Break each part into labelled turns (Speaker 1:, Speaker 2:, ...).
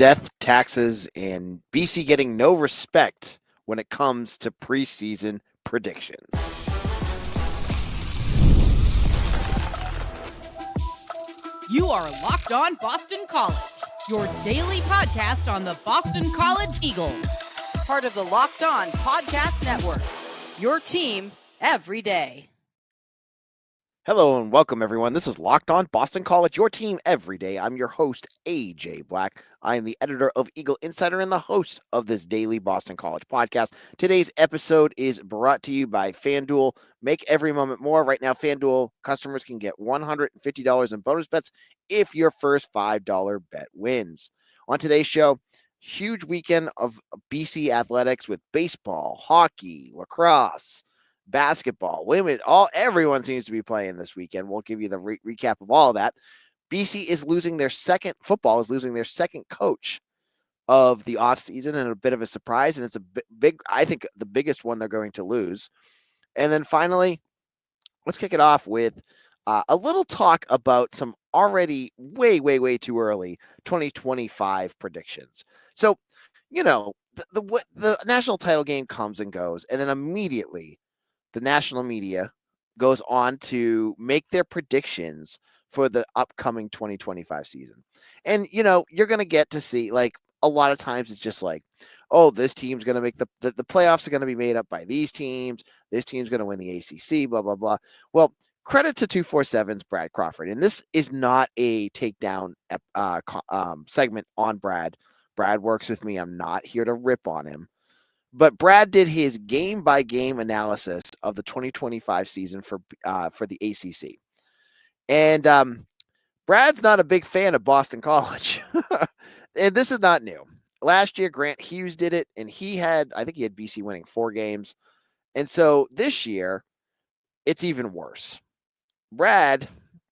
Speaker 1: death, taxes, and BC getting no respect when it comes to preseason predictions.
Speaker 2: You are Locked On Boston College, your daily podcast on the Boston College Eagles. Part of the Locked On Podcast Network, your team every day.
Speaker 1: Hello and welcome, everyone. This is Locked On Boston College, your team every day. I'm your host, AJ Black. I am the editor of Eagle Insider and the host of this daily Boston College podcast. Today's episode is brought to you by FanDuel. Make every moment more. Right now, FanDuel customers can get $150 in bonus bets if your first $5 bet wins. On today's show, huge weekend of BC athletics with baseball, hockey, lacrosse, basketball, women, everyone seems to be playing this weekend. We'll give you the recap of all of that. BC is losing their second coach of the offseason, and a bit of a surprise, and it's a big, I think the biggest one they're going to lose. And then finally, let's kick it off with a little talk about some already way too early 2025 predictions. So, the national title game comes and goes, and then immediately the national media goes on to make their predictions for the upcoming 2025 season. And, you're going to get to see, like, a lot of times it's just like, oh, this team's going to make the playoffs are going to be made up by these teams. This team's going to win the ACC, blah, blah, blah. Well, credit to 247's Brad Crawford. And this is not a takedown segment on Brad. Brad works with me. I'm not here to rip on him. But Brad did his game-by-game analysis of the 2025 season for the ACC. And Brad's not a big fan of Boston College. And this is not new. Last year, Grant Hughes did it, and I think he had BC winning 4 games. And so this year, it's even worse. Brad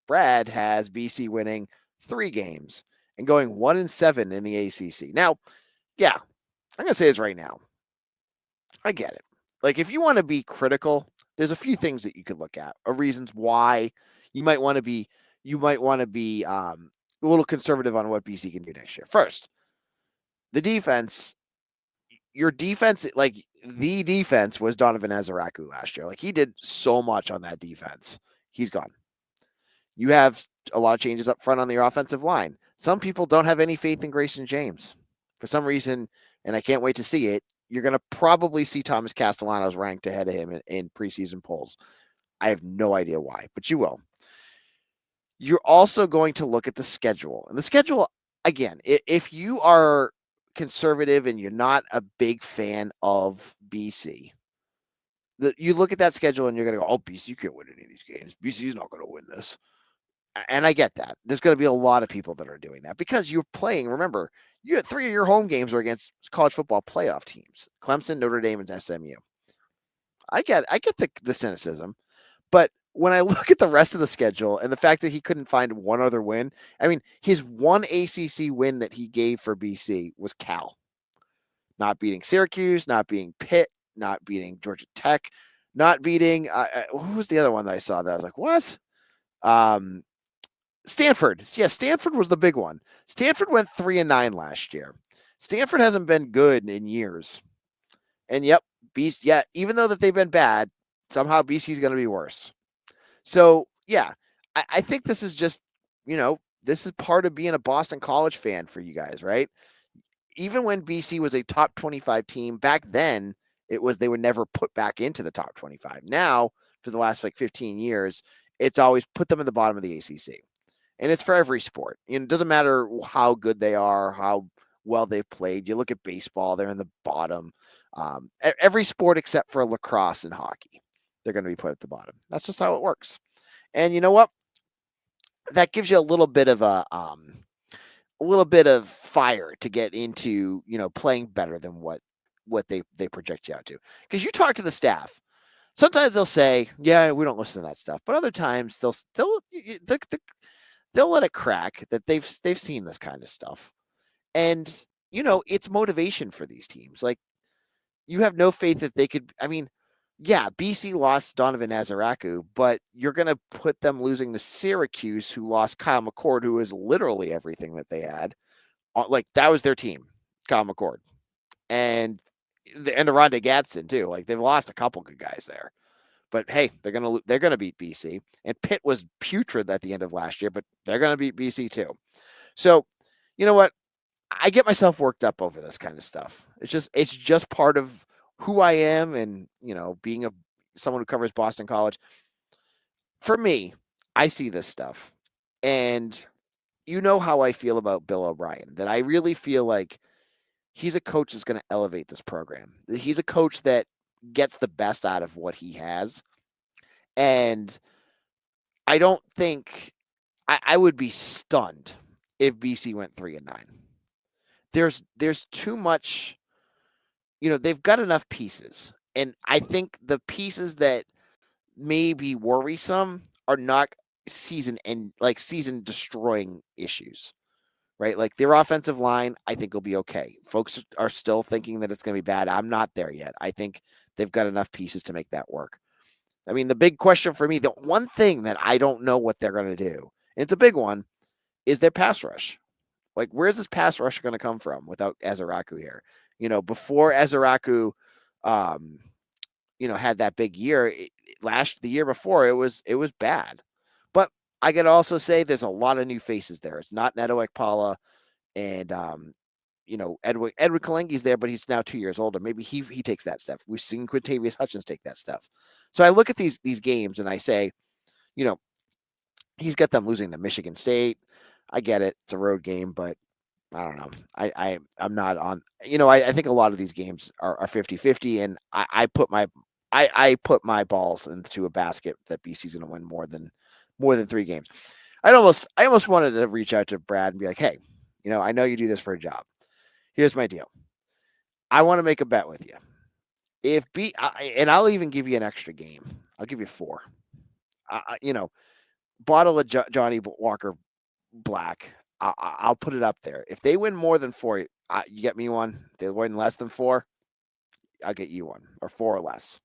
Speaker 1: has BC winning 3 games and going 1-7 in the ACC. Now, yeah, I'm going to say this right now. I get it. Like, if you want to be critical, there's a few things that you could look at, or reasons why you might want to be a little conservative on what BC can do next year. First, the defense. Your defense, like the defense, was Donovan Ezeraku last year. Like, he did so much on that defense. He's gone. You have a lot of changes up front on the offensive line. Some people don't have any faith in Grayson James for some reason, and I can't wait to see it. You're going to probably see Thomas Castellanos ranked ahead of him in preseason polls. I have no idea why, but you will. You're also going to look at the schedule. And the schedule, again, if you are conservative and you're not a big fan of BC, you look at that schedule and you're going to go, oh, BC can't win any of these games. BC is not going to win this. And I get that. There's going to be a lot of people that are doing that because you're playing. Remember, you had 3 of your home games are against college football playoff teams: Clemson, Notre Dame, and SMU. I get the cynicism, but when I look at the rest of the schedule and the fact that he couldn't find one other win, I mean, his one ACC win that he gave for BC was Cal, not beating Syracuse, not beating Pitt, not beating Georgia Tech, not beating who was the other one that I saw that I was like, what? Stanford. Yeah, Stanford was the big one. Stanford went 3-9 last year. Stanford hasn't been good in years. And yep, BC, yeah, even though that they've been bad, somehow BC is going to be worse. So, yeah, I think this is just, this is part of being a Boston College fan for you guys, right? Even when BC was a top 25 team, back then, they were never put back into the top 25. Now, for the last 15 years, it's always put them in the bottom of the ACC. And it's for every sport. It doesn't matter how good they are, how well they've played. You look at baseball, they're in the bottom. Every sport except for lacrosse and hockey, they're going to be put at the bottom. That's just how it works. And you know what? That gives you a little bit of fire to get into, playing better than what they project you out to. Because you talk to the staff. Sometimes they'll say, yeah, we don't listen to that stuff. But other times they'll let it crack that they've seen this kind of stuff. And, it's motivation for these teams. Like, you have no faith that they could, yeah, BC lost Donovan Ezeraku, but you're going to put them losing to Syracuse, who lost Kyle McCord, who is literally everything that they had, Like that was their team, Kyle McCord, and Rondé Gadsden too. Like they've lost a couple good guys there. But hey, they're gonna beat BC. And Pitt was putrid at the end of last year, but they're gonna beat BC too. So, you know what? I get myself worked up over this kind of stuff. It's just part of who I am, and being someone who covers Boston College. For me, I see this stuff, and you know how I feel about Bill O'Brien. That I really feel like he's a coach that's going to elevate this program. He's a coach that gets the best out of what he has, and I don't think I would be stunned if BC went 3-9. There's too much. They've got enough pieces, and I think the pieces that may be worrisome are not season destroying issues, right? Like their offensive line, I think will be okay. Folks are still thinking that it's going to be bad. I'm not there yet. I think they've got enough pieces to make that work. I mean, the big question for me, the one thing that I don't know what they're going to do, and it's a big one, is their pass rush. Like, where's this pass rush going to come from without Azaraku here? Before Azaraku, had that big year the year before, it was bad. But I could also say there's a lot of new faces there. It's not Neto Ekpala and Edward Kalengi's there, but he's now 2 years older. Maybe he takes that step. We've seen Quintavious Hutchins take that stuff. So I look at these games and I say, he's got them losing to Michigan State. I get it. It's a road game, but I don't know. I'm not on, I think a lot of these games are 50-50, and I put my balls into a basket that BC's going to win more than 3 games. I almost wanted to reach out to Brad and be like, hey, I know you do this for a job. Here's my deal. I want to make a bet with you. And I'll even give you an extra game. I'll give you 4. Bottle of Johnny Walker Black. I'll put it up there. If they win more than 4, you get me one. If they win less than 4, I'll get you one, or 4 or less.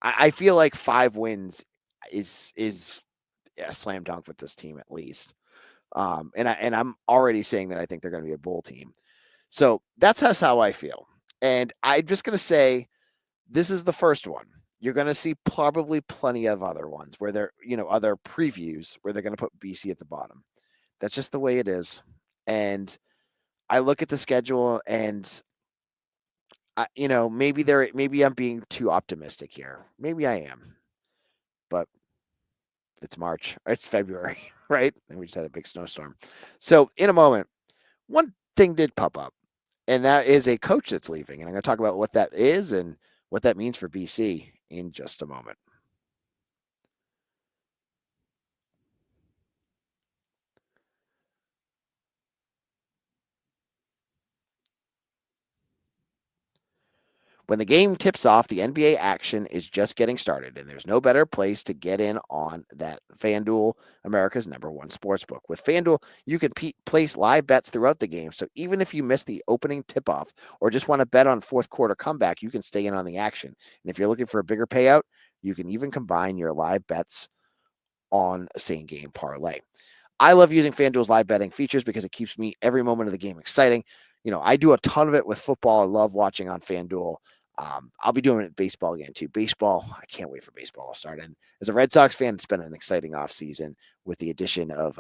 Speaker 1: I feel like 5 wins is a slam dunk with this team at least. And I'm already saying that I think they're going to be a bowl team. So that's how I feel. And I'm just going to say this is the first one. You're going to see probably plenty of other ones where they're, other previews where they're going to put BC at the bottom. That's just the way it is. And I look at the schedule and maybe I'm being too optimistic here. Maybe I am. But it's March. It's February, right? And we just had a big snowstorm. So in a moment, one thing did pop up, and that is a coach that's leaving. And I'm going to talk about what that is and what that means for BC in just a moment. When the game tips off, the NBA action is just getting started, and there's no better place to get in on that FanDuel, America's #1 sportsbook. With FanDuel, you can place live bets throughout the game, so even if you miss the opening tip-off or just want to bet on fourth quarter comeback, you can stay in on the action. And if you're looking for a bigger payout, you can even combine your live bets on a same-game parlay. I love using FanDuel's live betting features because it keeps me every moment of the game exciting. I do a ton of it with football. I love watching on FanDuel. I'll be doing it in baseball again too. Baseball, I can't wait for baseball to start. And as a Red Sox fan, it's been an exciting offseason with the addition of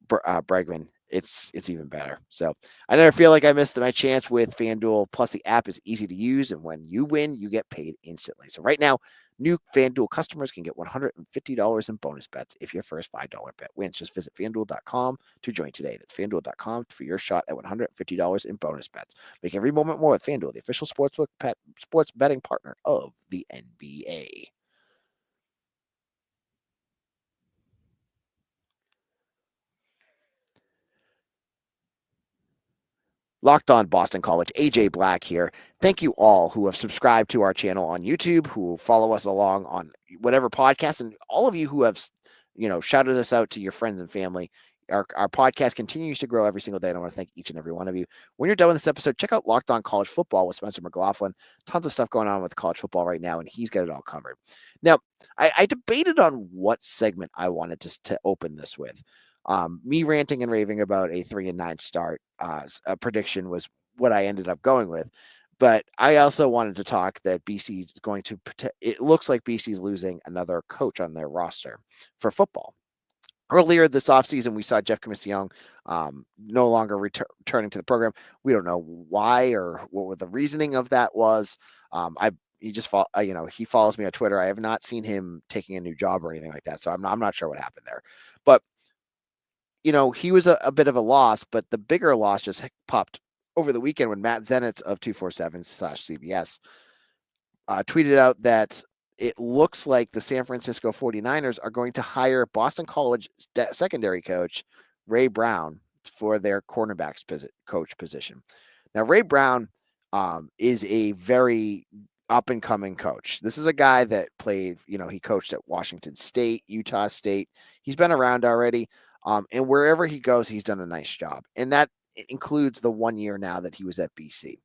Speaker 1: Bregman. It's even better. So I never feel like I missed my chance with FanDuel. Plus, the app is easy to use, and when you win, you get paid instantly. So right now, new FanDuel customers can get $150 in bonus bets if your first $5 bet wins. Just visit FanDuel.com to join today. That's FanDuel.com for your shot at $150 in bonus bets. Make every moment more with FanDuel, the official sports betting partner of the NBA. Locked on Boston College, AJ Black here. Thank you all who have subscribed to our channel on YouTube, who follow us along on whatever podcast, and all of you who have, shouted us out to your friends and family. Our podcast continues to grow every single day, and I want to thank each and every one of you. When you're done with this episode, check out Locked On College Football with Spencer McLaughlin. Tons of stuff going on with college football right now, and he's got it all covered. Now, I debated on what segment I wanted to open this with. Me ranting and raving about a 3-9 start prediction was what I ended up going with. But I also wanted to talk that BC is going to protect. It looks like BC is losing another coach on their roster for football. Earlier this offseason, we saw Jeff Commission no longer returning to the program. We don't know why or what the reasoning of that was. I he just he follows me on Twitter. I have not seen him taking a new job or anything like that, so I'm not sure what happened there. But he was a bit of a loss, but the bigger loss just popped over the weekend when Matt Zenitz of 247/CBS tweeted out that it looks like the San Francisco 49ers are going to hire Boston College secondary coach Ray Brown for their cornerbacks coach position. Now, Ray Brown is a very up and coming coach. This is a guy that played, he coached at Washington State, Utah State. He's been around already. And wherever he goes, he's done a nice job. And that includes the 1 year now that he was at BC.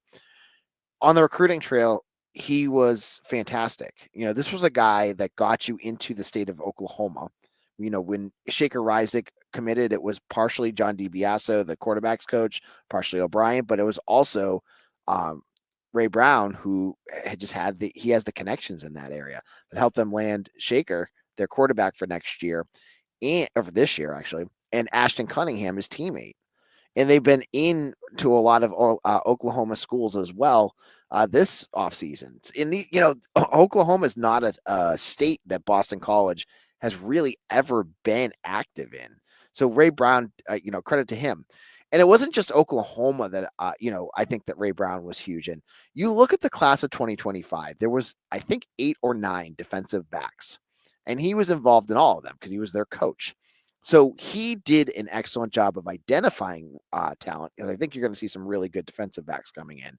Speaker 1: On the recruiting trail, he was fantastic. This was a guy that got you into the state of Oklahoma. When Shaker Reisick committed, it was partially John DiBiaso, the quarterback's coach, partially O'Brien, but it was also Ray Brown, who he has the connections in that area that helped them land Shaker, their quarterback for next year, and or for this year actually, and Ashton Cunningham, his teammate. And they've been into a lot of Oklahoma schools as well this offseason. Oklahoma is not a state that Boston College has really ever been active in. So Ray Brown, credit to him. And it wasn't just Oklahoma that, I think that Ray Brown was huge in. You look at the class of 2025, there was, I think, 8 or 9 defensive backs. And he was involved in all of them because he was their coach. So he did an excellent job of identifying talent. And I think you're going to see some really good defensive backs coming in,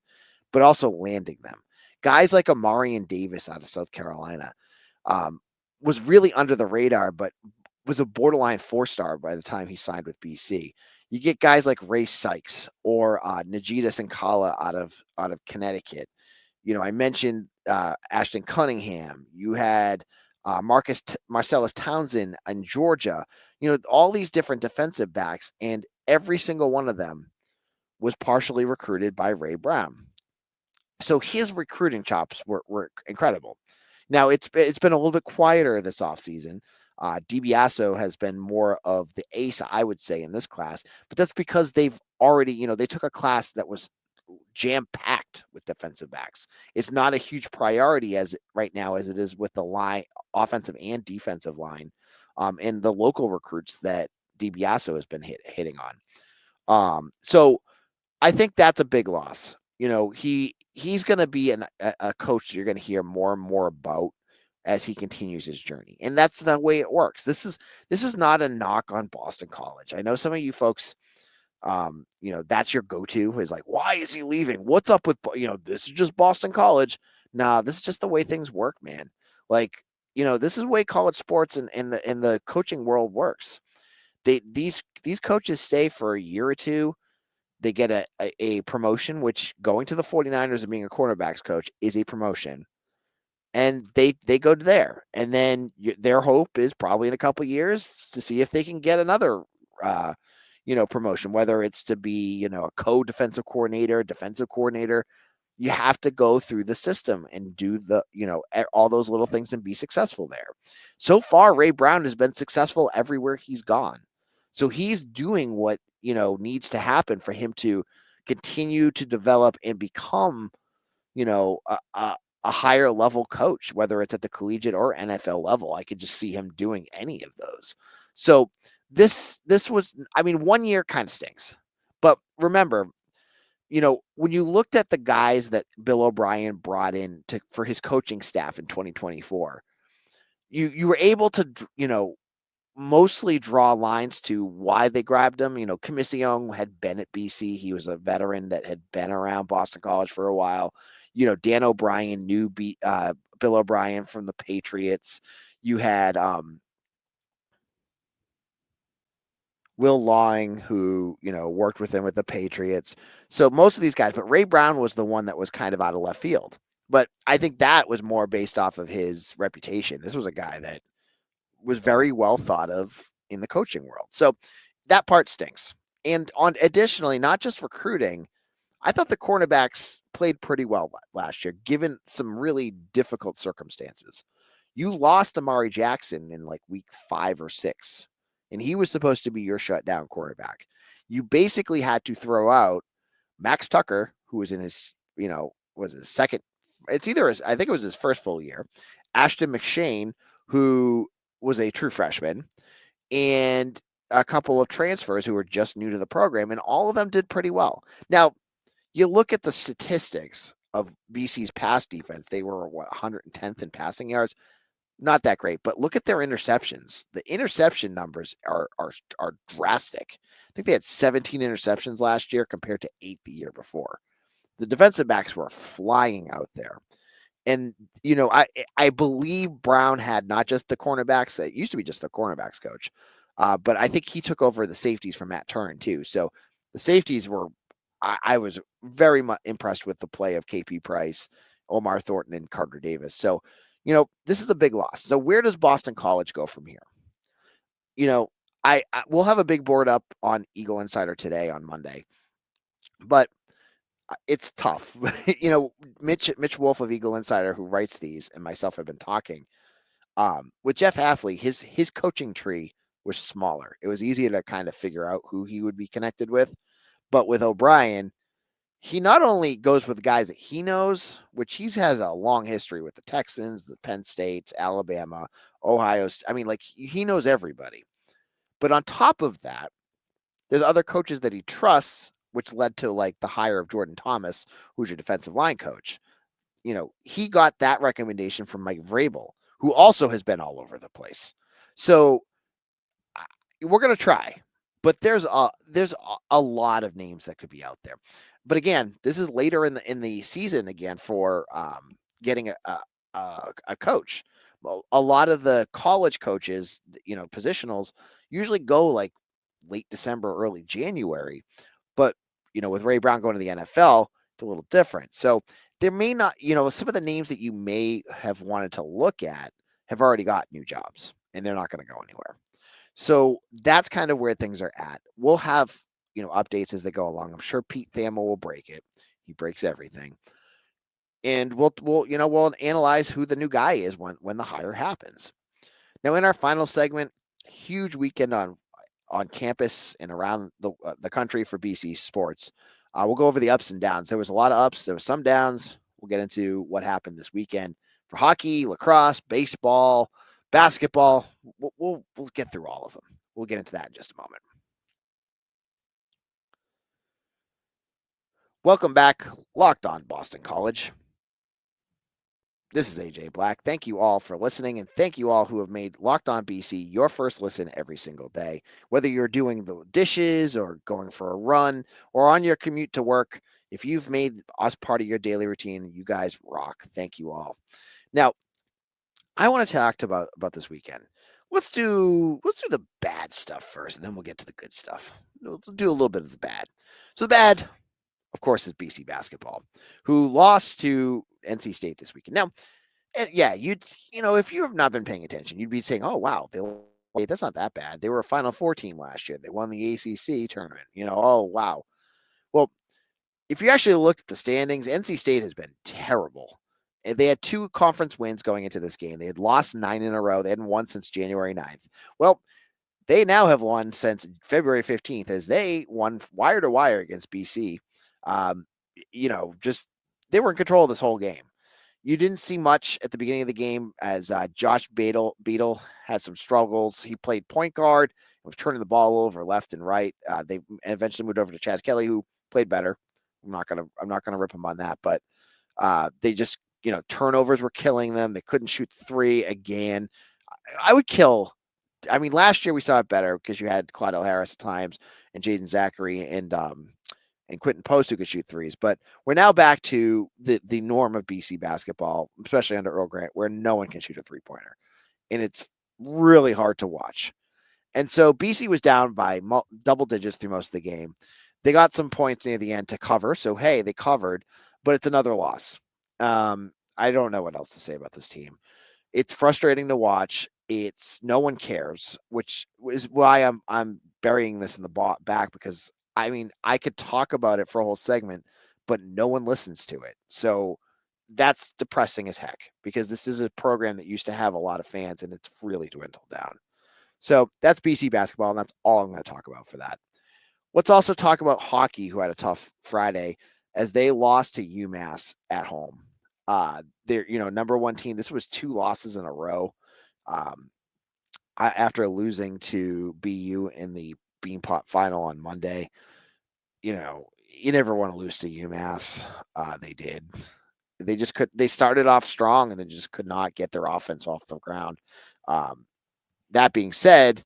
Speaker 1: but also landing them. Guys like Amarian Davis out of South Carolina was really under the radar, but was a borderline 4-star by the time he signed with BC. You get guys like Ray Sykes or Najita Sankala out of Connecticut. I mentioned Ashton Cunningham. You had Marcellus Townsend in Georgia. All these different defensive backs, and every single one of them was partially recruited by Ray Brown. So his recruiting chops were incredible. Now it's been a little bit quieter this offseason. DiBiaso has been more of the ace, I would say, in this class, but that's because they've already, they took a class that was jam-packed with defensive backs. It's not a huge priority right now as it is with the line, offensive and defensive line, and the local recruits that DiBiaso has been hitting on. So I think that's a big loss. He's going to be a coach you're going to hear more and more about as he continues his journey. And that's the way it works. This is not a knock on Boston College. I know some of you folks, that's your go-to is like, why is he leaving? What's up with, this is just Boston College. Nah, this is just the way things work, man. Like, this is the way college sports and the coaching world works. These coaches stay for a year or two. They get a promotion, which going to the 49ers and being a cornerbacks coach is a promotion. And they go to there. And then their hope is probably in a couple of years to see if they can get another promotion, whether it's to be, a co-defensive coordinator, defensive coordinator. You have to go through the system and do all those little things and be successful there. So far, Ray Brown has been successful everywhere he's gone. So he's doing what, needs to happen for him to continue to develop and become, a higher level coach, whether it's at the collegiate or NFL level. I could just see him doing any of those. So this was, 1 year kind of stinks. But remember, when you looked at the guys that Bill O'Brien brought in for his coaching staff in 2024, you were able to, mostly draw lines to why they grabbed him. Commission had been at BC. He was a veteran that had been around Boston College for a while. Dan O'Brien knew Bill O'Brien from the Patriots. You had Will Lawing, who, worked with him with the Patriots. So most of these guys, but Ray Brown was the one that was kind of out of left field. But I think that was more based off of his reputation. This was a guy that was very well thought of in the coaching world. So that part stinks. And on additionally, not just recruiting, I thought the cornerbacks played pretty well last year, given some really difficult circumstances. You lost Amari Jackson in like week 5 or 6, and he was supposed to be your shutdown cornerback. You basically had to throw out Max Tucker, who was in his, was his second. It's either his, I think it was his first full year. Ashton McShane, who was a true freshman, and a couple of transfers who were just new to the program, and all of them did pretty well. Now, you look at the statistics of BC's pass defense; they were 110th in passing yards. Not that great, but look at their interceptions. The interception numbers are drastic. I think they had 17 interceptions last year compared to 8 the year before. The defensive backs were flying out there. And I believe Brown had not just the cornerbacks. It used to be just the cornerbacks coach, but I think he took over the safeties from Matt Turin too. So the safeties were. I was very much impressed with the play of KP Price, Omar Thornton, and Carter Davis. So this is a big loss. So where does Boston College go from here? I we'll have a big board up on Eagle Insider today on Monday, but it's tough. Mitch Wolf of Eagle Insider, who writes these, and myself have been talking. With Jeff Halfley, his coaching tree was smaller. It was easier to kind of figure out who he would be connected with. But with O'Brien, he not only goes with guys that he knows, which he has a long history with the Texans, the Penn States, Alabama, Ohio. I mean, like he knows everybody. But on top of that, there's other coaches that he trusts, which led to like the hire of Jordan Thomas, who's your defensive line coach. He got that recommendation from Mike Vrabel, who also has been all over the place. So we're going to try, but there's a lot of names that could be out there. But again, this is later in the season again for getting a coach. Well, a lot of the college coaches, positionals usually go like late December, early January. But with Ray Brown going to the NFL, it's a little different. So there may not, some of the names that you may have wanted to look at have already got new jobs, and they're not going to go anywhere. So that's kind of where things are at. We'll have, updates as they go along. I'm sure Pete Thamel will break it. He breaks everything. And we'll analyze who the new guy is when the hire happens. Now, in our final segment, huge weekend on campus and around the country for BC sports. We'll go over the ups and downs. There was a lot of ups. There was some downs. We'll get into what happened this weekend for hockey, lacrosse, baseball, basketball. We'll get through all of them. We'll get into that in just a moment. Welcome back, Locked On Boston College. This is AJ Black. Thank you all for listening, and thank you all who have made Locked On BC your first listen every single day. Whether you're doing the dishes or going for a run or on your commute to work, if you've made us part of your daily routine, you guys rock. Thank you all. Now, I want to talk about this weekend. Let's do the bad stuff first, and then we'll get to the good stuff. We'll do a little bit of the bad. So the bad, of course, is BC basketball, who lost to NC State this weekend. Now, yeah, if you have not been paying attention, you'd be saying, "Oh, wow, that's not that bad. They were a Final Four team last year. They won the ACC tournament. Oh, wow." Well, if you actually look at the standings, NC State has been terrible. They had 2 conference wins going into this game. They had lost 9 in a row. They hadn't won since January 9th. Well, they now have won since February 15th as they won wire to wire against BC. Just they were in control of this whole game. You didn't see much at the beginning of the game as Josh Beadle had some struggles. He played point guard, was turning the ball over left and right. They eventually moved over to Chaz Kelly, who played better. I'm not gonna rip him on that, but they just turnovers were killing them. They couldn't shoot 3 again. I would kill. I mean, last year we saw it better because you had Claudel Harris at times and Jaden Zachary and Quentin Post who could shoot 3s. But we're now back to the norm of BC basketball, especially under Earl Grant, where no one can shoot a 3-pointer. And it's really hard to watch. And so BC was down by double digits through most of the game. They got some points near the end to cover. So, hey, they covered, but it's another loss. I don't know what else to say about this team. It's frustrating to watch. It's no one cares, which is why I'm burying this in the back because I mean, I could talk about it for a whole segment, but no one listens to it. So that's depressing as heck because this is a program that used to have a lot of fans and it's really dwindled down. So that's BC basketball, and that's all I'm going to talk about for that. Let's also talk about hockey, who had a tough Friday as they lost to UMass at home. They're number one team. This was 2 losses in a row. Um, After losing to BU in the Beanpot final on Monday, you never want to lose to UMass. They did. They just could. They started off strong and they just could not get their offense off the ground. Um, that being said,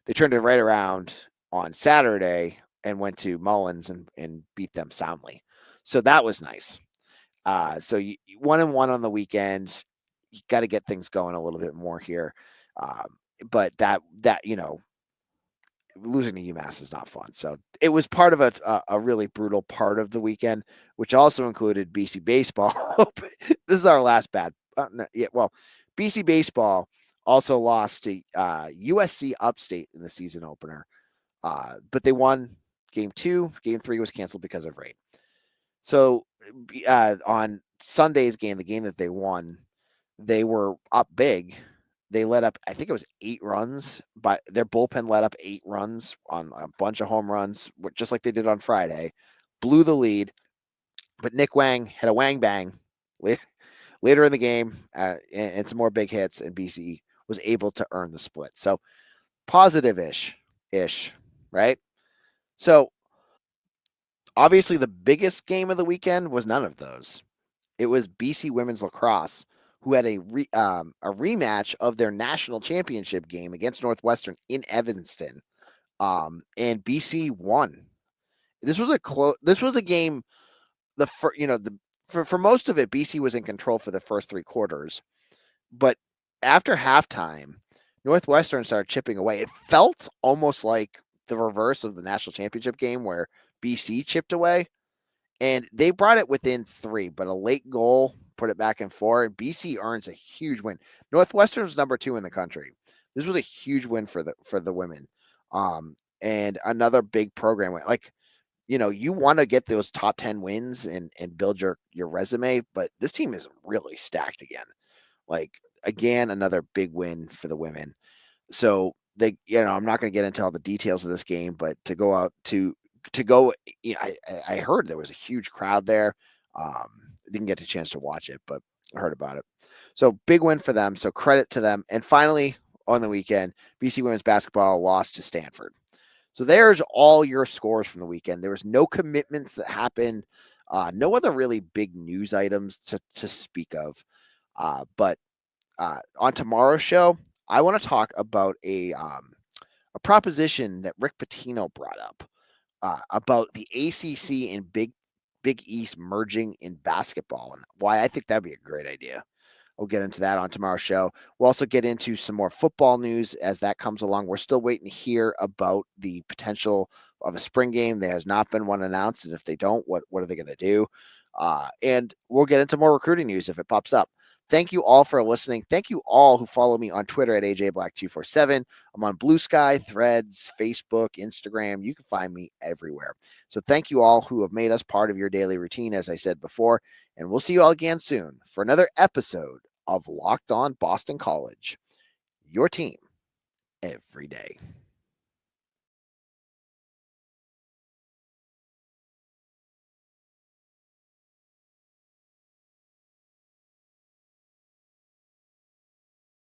Speaker 1: they turned it right around on Saturday and went to Mullins and beat them soundly. So that was nice. So 1-1 on the weekend. You got to get things going a little bit more here. But that losing to UMass is not fun. So it was part of a really brutal part of the weekend, which also included BC baseball. This is our last bad. BC baseball also lost to USC Upstate in the season opener, but they won game 2. Game 3 was canceled because of rain. So on Sunday's game, the game that they won, they were up big. They let up, I think it was 8 runs, but their bullpen let up 8 runs on a bunch of home runs, just like they did on Friday, blew the lead. But Nick Wang had a wang bang later in the game and some more big hits, and BC was able to earn the split. So positive-ish, right? So obviously the biggest game of the weekend was none of those. It was BC women's lacrosse, who had a rematch of their national championship game against Northwestern in Evanston, and BC won. This was a game. For most of it, BC was in control for the first 3 quarters, but after halftime, Northwestern started chipping away. It felt almost like the reverse of the national championship game where BC chipped away. And they brought it within 3, but a late goal put it back in 4. And BC earns a huge win. Northwestern's number 2 in the country. This was a huge win for the women, and another big program. Like, you want to get those top 10 wins and build your resume, but this team is really stacked again. Like, again, another big win for the women. So I'm not going to get into all the details of this game, but to go, I heard there was a huge crowd there. Didn't get a chance to watch it, but I heard about it. So big win for them. So credit to them. And finally, on the weekend, BC women's basketball lost to Stanford. So there's all your scores from the weekend. There was no commitments that happened. No other really big news items to speak of. But on tomorrow's show, I want to talk about a proposition that Rick Pitino brought up. About the ACC and Big East merging in basketball and why I think that'd be a great idea. We'll get into that on tomorrow's show. We'll also get into some more football news as that comes along. We're still waiting to hear about the potential of a spring game. There has not been one announced, and if they don't, what are they going to do? And we'll get into more recruiting news if it pops up. Thank you all for listening. Thank you all who follow me on Twitter at AJBlack247. I'm on Blue Sky, Threads, Facebook, Instagram. You can find me everywhere. So thank you all who have made us part of your daily routine, as I said before. And we'll see you all again soon for another episode of Locked On Boston College, your team every day.